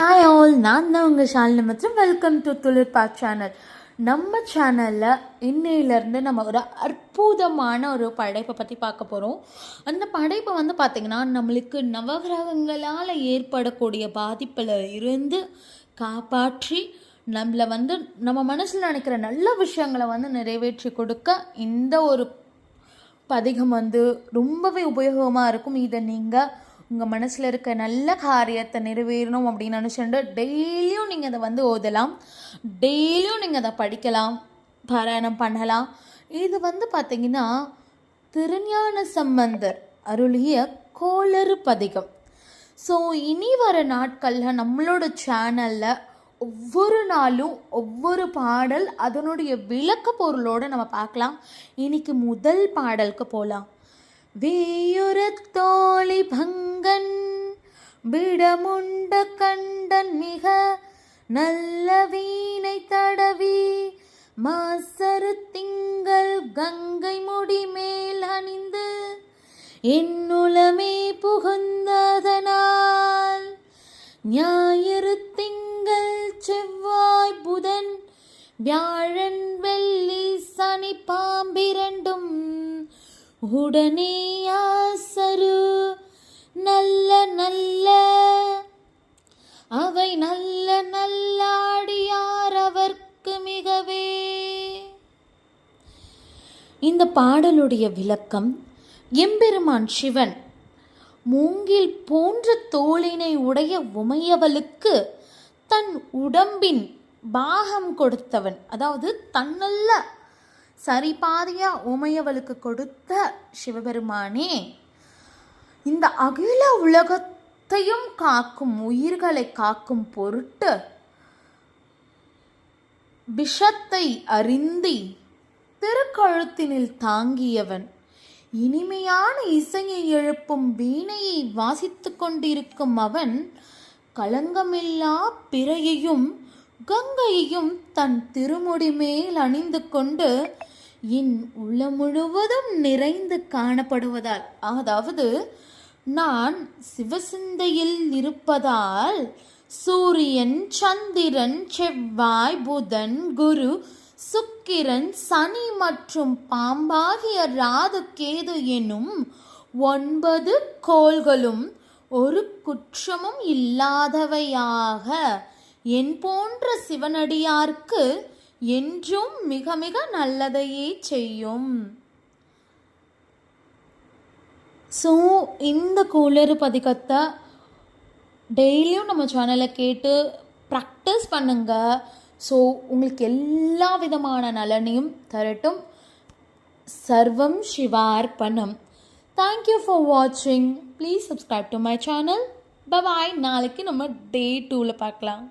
Hi all, நான் தான் உங்கள் ஷாலினி மற்றும் வெல்கம் டு துளிர்பா சேனல். நம்ம சேனலில் இன்னையிலேருந்து நம்ம ஒரு அற்புதமான ஒரு படைப்பை பற்றி பார்க்க போகிறோம். அந்த படைப்பை பார்த்திங்கன்னா நம்மளுக்கு நவகிரகங்களால் ஏற்படக்கூடிய பாதிப்பில் இருந்து காப்பாற்றி நம்மளை நம்ம மனசில் நினைக்கிற நல்ல விஷயங்களை நிறைவேற்றி கொடுக்க இந்த ஒரு பதிகம் ரொம்பவே உபயோகமாக இருக்கும். இதை நீங்கள் உங்கள் மனசில் இருக்க நல்ல காரியத்தை நிறைவேறணும் அப்படின்னு நினச்சிட்டு டெய்லியும் நீங்கள் அதை ஓதலாம், டெய்லியும் நீங்கள் அதை படிக்கலாம், பாராயணம் பண்ணலாம். இது பார்த்திங்கன்னா திருஞான சம்பந்தர் அருளிய கோளறு பதிகம். ஸோ இனி வர நாட்களில் நம்மளோட சேனலில் ஒவ்வொரு நாளும் ஒவ்வொரு பாடல் அதனுடைய விளக்க பொருளோடு நம்ம பார்க்கலாம். இன்னைக்கு முதல் பாடலுக்கு போகலாம். வேயுரத்தோழி பங்கன் விடமுண்ட கண்டன் மிக நல்ல வீணை தடவி மாசரு திங்கள் கங்கை முடி மேல் அணிந்து என்னுளமே புகுந்ததனால் ஞாயிறு திங்கள் செவ்வாய் புதன் வியாழன் வெள்ளி சனி பாம்பிரண்டும் உடனே ஆசரு நல்ல நல்ல அவை நல்ல நல்ல அடியார் அவர்க்கு மிகவே. இந்த பாடலுடைய விளக்கம்: எம்பெருமான் சிவன் மூங்கில் போன்ற தோளினை உடைய உமையவளுக்கு தன் உடம்பின் பாகம் கொடுத்தவன். அதாவது தன்னல்ல சரிபாதியா உமையவளுக்கு கொடுத்த சிவபெருமானே இந்த அகில உலகத்தையும் காக்கும் உயிர்களை காக்கும் பொருட்டு விஷத்தை அருந்தி திருக்கழுத்தினில் தாங்கியவன். இனிமையான இசையை எழுப்பும் வீணையை வாசித்து கொண்டிருக்கும் அவன் களங்கமில்லா பிறையையும் கங்கையையும் தன் திருமுடி மேல் அணிந்து கொண்டு என் உளம் முழுவதும் நிறைந்து காணப்படுவதால், அதாவது நான் சிவசிந்தையில் இருப்பதால் சூரியன், சந்திரன், செவ்வாய், புதன், குரு, சுக்கிரன், சனி மற்றும் பாம்பாகிய ராது கேது எனும் 9 கோள்களும் ஒரு குற்றமும் இல்லாதவையாக என் போன்ற சிவனடியார்க்கு என்றும் மிக மிக நல்லதையே செய்யும். ஸோ இந்த கோளறு பதிகத்தை டெய்லியும் நம்ம சேனலில் கேட்டு ப்ராக்டிஸ் பண்ணுங்க. ஸோ உங்களுக்கு எல்லா விதமான நலனையும் தரட்டும். சர்வம் சிவார்ப்பணம். தேங்க்யூ ஃபார் வாட்சிங். Please subscribe to my channel. Bye. நாளைக்கு நம்ம டே 2ல் பார்க்கலாம்.